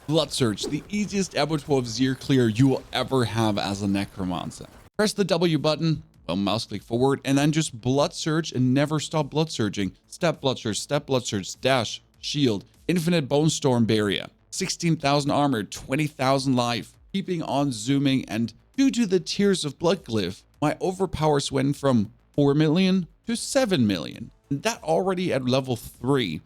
Blood Surge, the easiest Abattoir Easy clear you will ever have as a Necromancer. Press the W button, well, mouse click forward, and then just Blood Surge and never stop Blood Surging. Step Blood Surge, dash, shield, infinite Bone Storm Barrier, 16,000 armor, 20,000 life. Keeping on zooming, and due to the Tears of Blood glyph, my overpowers went from 4 million to 7 million. And that already at level 3,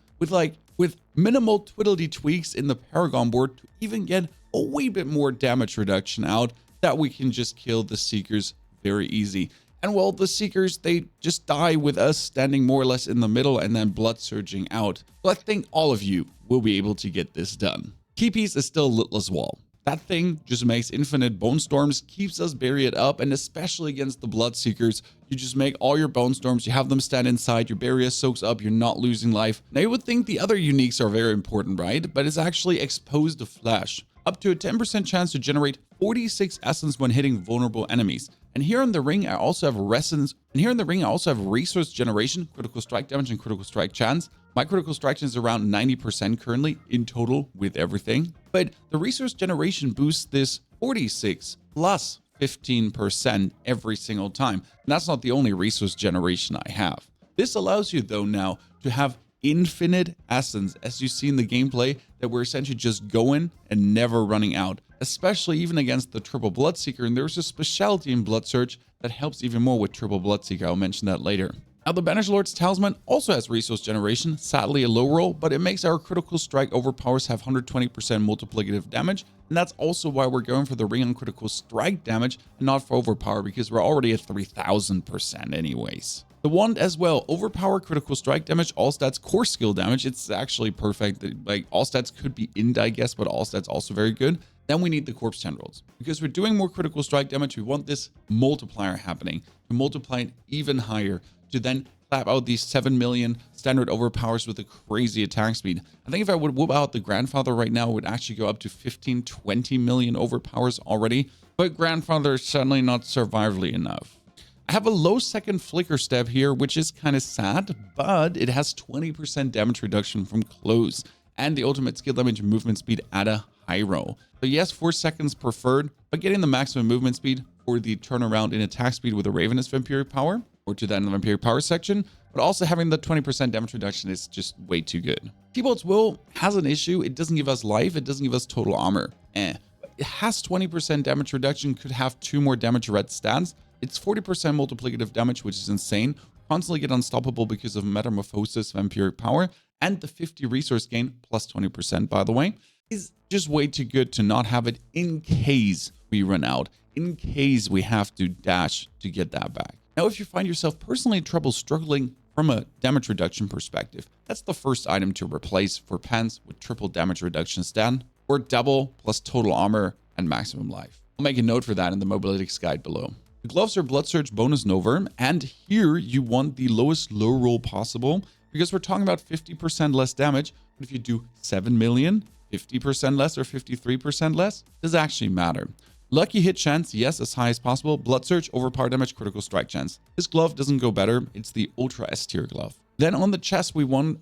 with minimal twiddly tweaks in the Paragon board to even get a wee bit more damage reduction out, that we can just kill the Seekers very easy. And well, the Seekers, they just die with us standing more or less in the middle and then blood surging out. So I think all of you will be able to get this done. Key piece is still Litless Wall. That thing just makes infinite bone storms, keeps us buried up, and especially against the blood seekers, you just make all your bone storms, you have them stand inside, your barrier soaks up, you're not losing life. Now you would think the other uniques are very important, right? But it's actually Expose the Flesh. Up to a 10% chance to generate 46 essence when hitting vulnerable enemies. And here in the ring, I also have resource generation, critical strike damage, and critical strike chance. My critical strike chance is around 90% currently in total with everything. But the resource generation boosts this 46 plus 15% every single time. And that's not the only resource generation I have. This allows you though now to have infinite essence, as you see in the gameplay, that we're essentially just going and never running out, especially even against the triple Bloodseeker. And there's a specialty in Blood Surge that helps even more with triple Bloodseeker. I'll mention that later. Now, the Banished Lord's Talisman also has resource generation, sadly a low roll, but it makes our critical strike overpowers have 120% multiplicative damage. And that's also why we're going for the ring on critical strike damage and not for overpower, because we're already at 3000% anyways. The wand as well, overpower, critical strike damage, all stats, core skill damage. It's actually perfect. Like, all stats could be ind, I guess, but all stats also very good. Then we need the corpse tendrils. Because we're doing more critical strike damage, we want this multiplier happening to multiply it even higher, to then clap out these 7 million standard overpowers with a crazy attack speed. I think if I would whoop out the Grandfather right now, it would actually go up to 15-20 million overpowers already. But Grandfather is certainly not survivably enough. I have a low second flicker step here, which is kind of sad, but it has 20% damage reduction from close and the ultimate skill damage and movement speed at a high roll. So yes, 4 seconds preferred, but getting the maximum movement speed for the turnaround in attack speed with a Ravenous Vampiric Power, or to that in the Vampiric Power section, but also having the 20% damage reduction is just way too good. T-Bolt's Will has an issue. It doesn't give us life. It doesn't give us total armor. It has 20% damage reduction, could have 2 more damage red stats. It's 40% multiplicative damage, which is insane. Constantly get unstoppable because of Metamorphosis Vampiric Power, and the 50 resource gain, plus 20% by the way, is just way too good to not have it in case we run out, in case we have to dash to get that back. Now, if you find yourself personally in trouble struggling from a damage reduction perspective, that's the first item to replace for pants with triple damage reduction stat, or double plus total armor and maximum life. I'll make a note for that in the mobilities guide below. The gloves are Blood Surge bonus Nova, and here you want the lowest low roll possible, because we're talking about 50% less damage. But if you do 7 million, 50% less or 53% less, does actually matter. Lucky hit chance, yes, as high as possible. Blood Surge, overpower damage, critical strike chance. This glove doesn't go better. It's the Ultra S tier glove. Then on the chest we want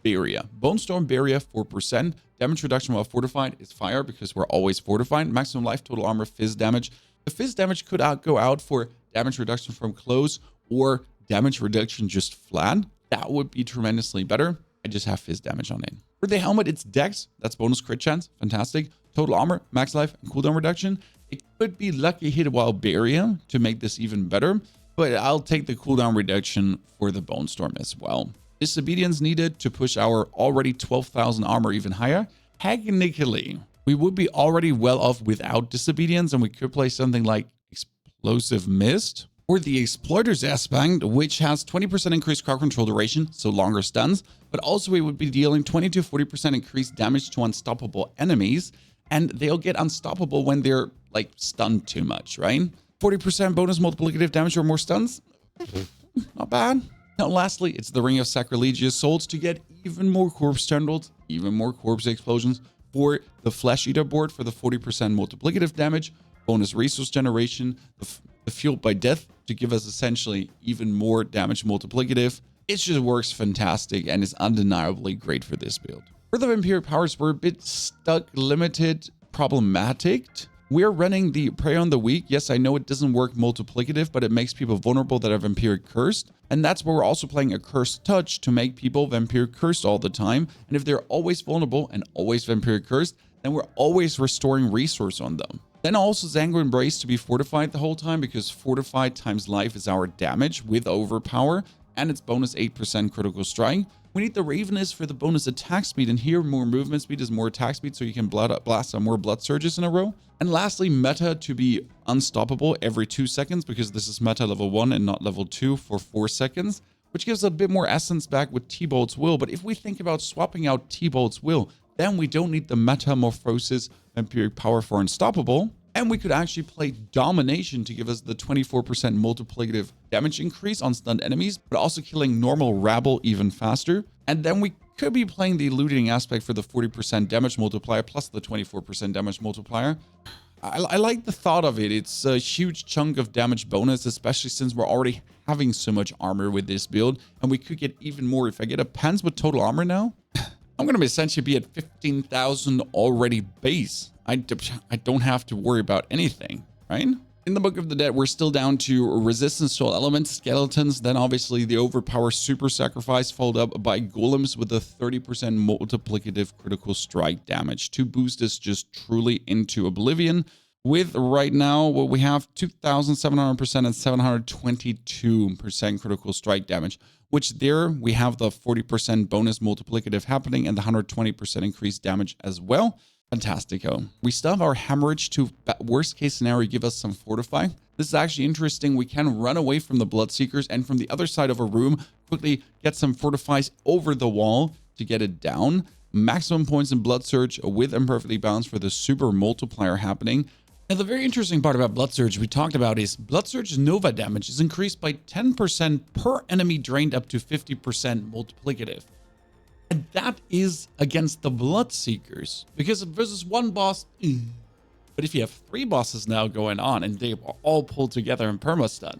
Barrier. Bone Storm Barrier, 4%. Damage reduction while fortified is fire because we're always fortified. Maximum life, total armor, fizz damage. The fizz damage could go out for damage reduction from close or damage reduction just flat. That would be tremendously better. I just have fizz damage on it. For the helmet, it's Dex. That's bonus crit chance. Fantastic. Total armor, max life, and cooldown reduction. It could be lucky hit while barrier to make this even better, but I'll take the cooldown reduction for the Bone Storm as well. Disobedience needed to push our already 12,000 armor even higher. Technically, we would be already well off without Disobedience, and we could play something like Explosive Mist or the Exploiter's Aspect, which has 20% increased crowd control duration, so longer stuns, but also we would be dealing 20 to 40% increased damage to unstoppable enemies, and they'll get unstoppable when they're like stunned too much, right? 40% bonus multiplicative damage or more stuns, not bad. Now, lastly, it's the Ring of Sacrilegious Souls to get even more corpse tendrils, even more corpse explosions for the Flesh Eater board for the 40% multiplicative damage, bonus resource generation, the Fueled by Death to give us essentially even more damage multiplicative. It just works fantastic and is undeniably great for this build. For the Vampiric Powers, we're a bit stuck, limited, problematic. We're running the Prey on the Weak. Yes, I know it doesn't work multiplicative, but it makes people vulnerable that are Vampiric Cursed. And that's where we're also playing a Cursed Touch to make people Vampiric Cursed all the time. And if they're always vulnerable and always Vampiric Cursed, then we're always restoring resource on them. Then also Zango Embrace to be fortified the whole time, because fortified times life is our damage with overpower, and it's bonus 8% critical strike. We need the Ravenous for the bonus attack speed, and here more movement speed is more attack speed, so you can blast on more Blood Surges in a row. And lastly, meta to be unstoppable every 2 seconds, because this is meta level 1 and not level 2 for 4 seconds, which gives a bit more essence back with T-Bolt's Will. But if we think about swapping out T-Bolt's Will, then we don't need the Metamorphosis Vampiric Power for unstoppable. And we could actually play Domination to give us the 24% multiplicative damage increase on stunned enemies, but also killing normal rabble even faster. And then we could be playing the looting aspect for the 40% damage multiplier plus the 24% damage multiplier. I like the thought of it. It's a huge chunk of damage bonus, especially since we're already having so much armor with this build. And we could get even more. If I get a Pants with total armor now, I'm going to essentially be at 15,000 already base. I don't have to worry about anything, right? In the Book of the Dead, we're still down to resistance to all elements, skeletons, then obviously the overpower super sacrifice, followed up by golems with a 30% multiplicative critical strike damage to boost us just truly into oblivion. With right now, what we have 2,700% and 722% critical strike damage, which there we have the 40% bonus multiplicative happening and the 120% increased damage as well. Fantastico. We still have our hemorrhage to worst case scenario give us some fortify. This is actually interesting. We can run away from the Bloodseekers and from the other side of a room quickly get some fortifies over the wall to get it down. Maximum points in Blood Surge with imperfectly balanced for the super multiplier happening. Now, the very interesting part about Blood Surge we talked about is Blood Surge Nova damage is increased by 10% per enemy drained up to 50% multiplicative. And that is against the Bloodseekers, because versus one boss, but if you have 3 bosses now going on and they are all pulled together in permastun,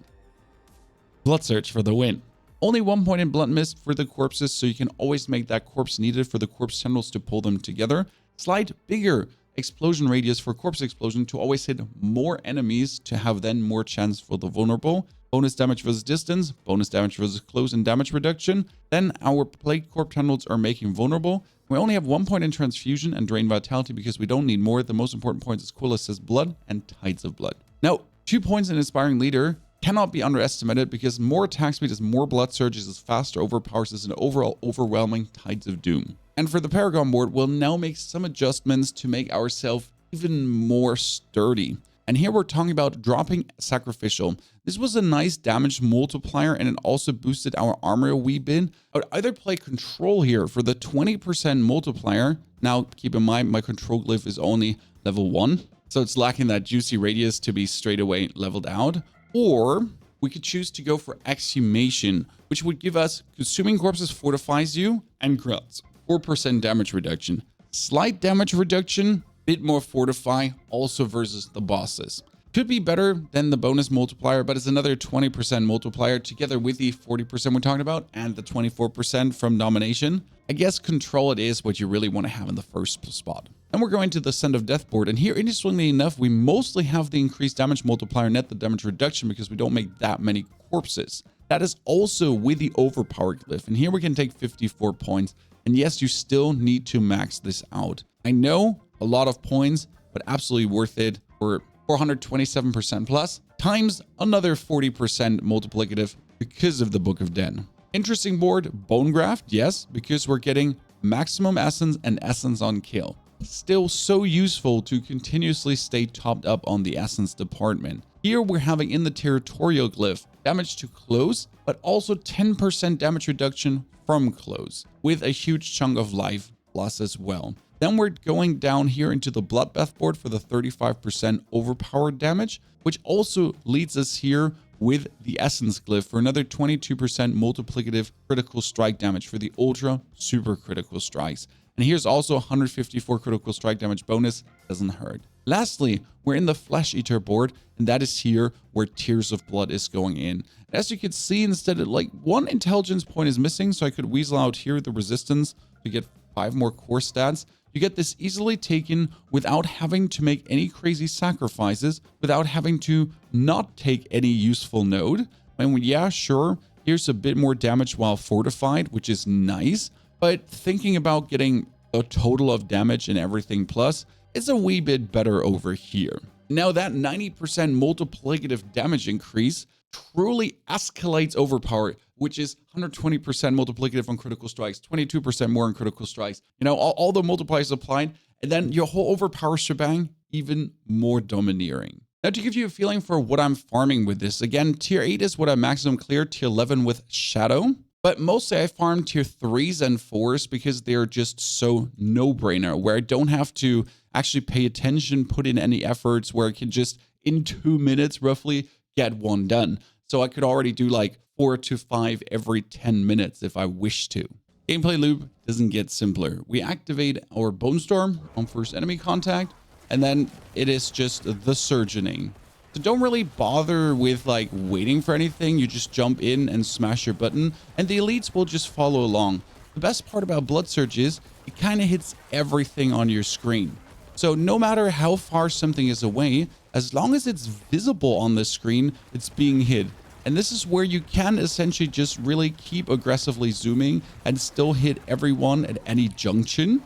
Blood Surge for the win. Only 1 point in Blood Mist for the corpses, so you can always make that corpse needed for the corpse tendrils to pull them together. Slight bigger explosion radius for corpse explosion to always hit more enemies to have then more chance for the vulnerable. Bonus damage versus distance, bonus damage versus close and damage reduction. Then our plague corpse tendrils are making vulnerable. We only have 1 point in transfusion and drain vitality because we don't need more. The most important points is Quilla says blood and tides of blood. Now, 2 points in inspiring leader cannot be underestimated because more attack speed is more blood surges is faster overpowers is an overall overwhelming tides of doom. And for the Paragon board, we'll now make some adjustments to make ourselves even more sturdy. And here we're talking about dropping Sacrificial. This was a nice damage multiplier and it also boosted our armor a wee bit. I would either play Control here for the 20% multiplier. Now, keep in mind, my Control glyph is only level 1. So it's lacking that juicy radius to be straight away leveled out. Or we could choose to go for Exhumation, which would give us Consuming Corpses fortifies you and grants 4% damage reduction. Slight damage reduction, bit more fortify, also versus the bosses. Could be better than the bonus multiplier, but it's another 20% multiplier together with the 40% we're talking about and the 24% from Domination. I guess Control it is what you really want to have in the first spot. And we're going to the Send of Death board, and here, interestingly enough, we mostly have the increased damage multiplier, net the damage reduction, because we don't make that many corpses. That is also with the Overpower glyph, and here we can take 54 points. And yes, you still need to max this out. I know a lot of points, but absolutely worth it for 427% plus times another 40% multiplicative because of the Book of Den. Interesting board, Bone Graft, yes, because we're getting maximum essence and essence on kill. Still so useful to continuously stay topped up on the essence department. Here we're having in the territorial glyph damage to close, but also 10% damage reduction from close with a huge chunk of life plus as well. Then we're going down here into the Bloodbath board for the 35% overpowered damage, which also leads us here with the Essence glyph for another 22% multiplicative critical strike damage for the ultra super critical strikes. And here's also 154 critical strike damage bonus, doesn't hurt. Lastly, we're in the Flesh Eater board, and that is here where Tears of Blood is going in. As you can see, instead of like 1 intelligence point is missing, so I could weasel out here the resistance to get 5 more core stats. You get this easily taken without having to make any crazy sacrifices, without having to not take any useful node. And yeah, sure, here's a bit more damage while fortified, which is nice. But thinking about getting a total of damage and everything plus, it's a wee bit better over here. Now that 90% multiplicative damage increase truly escalates overpower, which is 120% multiplicative on critical strikes, 22% more on critical strikes. You know, all the multipliers applied, and then your whole overpower shebang even more domineering. Now, to give you a feeling for what I'm farming with this, again, tier 8 is what I maximum clear, tier 11 with Shadow. But mostly I farm tier 3s and 4s because they're just so no-brainer, where I don't have to actually pay attention, put in any efforts, where I can just, in 2 minutes roughly, get one done. So I could already do like 4 to 5 every 10 minutes if I wish to. Gameplay loop doesn't get simpler. We activate our Bone Storm on first enemy contact, and then it is just the surgeoning. So don't really bother with like waiting for anything. You just jump in and smash your button, and the elites will just follow along. The best part about Blood Surge is it kind of hits everything on your screen. So no matter how far something is away, as long as it's visible on the screen, it's being hit. And this is where you can essentially just really keep aggressively zooming and still hit everyone at any junction.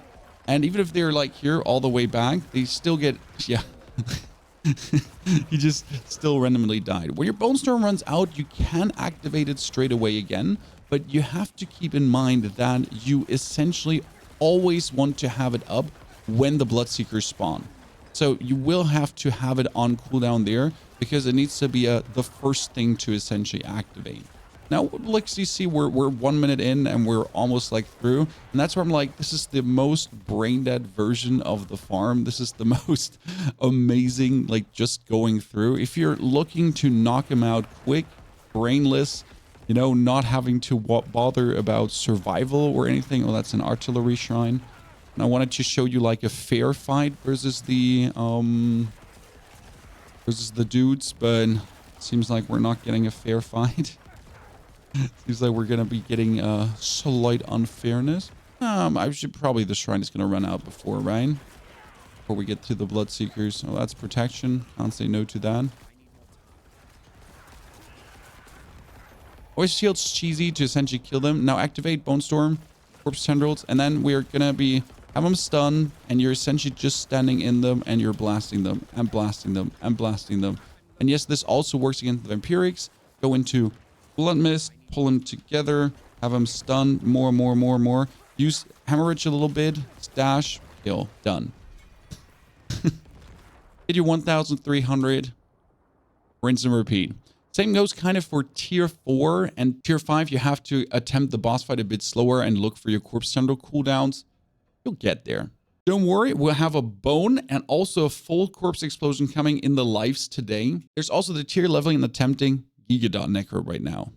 And even if they're like here all the way back, they still get, yeah. He just still randomly died. When your Bone Storm runs out, you can activate it straight away again, but you have to keep in mind that you essentially always want to have it up when the Bloodseekers spawn. So you will have to have it on cooldown there because it needs to be the first thing to essentially activate. Now, like you see, we're 1 minute in and we're almost like through. And that's where I'm like, this is the most brain dead version of the farm. This is the most amazing, like just going through. If you're looking to knock him out quick, brainless, you know, not having to bother about survival or anything. Oh, that's an artillery shrine. And I wanted to show you like a fair fight versus the dudes, but it seems like we're not getting a fair fight. Seems like we're gonna be getting a slight unfairness. I should probably, the shrine is gonna run out before, right? Before we get to the Bloodseekers. Oh, that's protection. Can't say no to that. Always feels cheesy to essentially kill them. Now activate Bone Storm, Corpse Tendrils, and then we're gonna be have them stunned, and you're essentially just standing in them, and you're blasting them, and blasting them, and blasting them. And yes, this also works against the Vampirics. Go into Blunt Mist, pull them together, have them stunned, more. Use Hemorrhage a little bit, stash, kill, done. Hit your 1,300, rinse and repeat. Same goes kind of for tier 4 and tier 5. You have to attempt the boss fight a bit slower and look for your Corpse Tendril cooldowns. You'll get there. Don't worry, we'll have a bone and also a full corpse explosion coming in the lives today. There's also the tier leveling and attempting Gigadot Necro right now.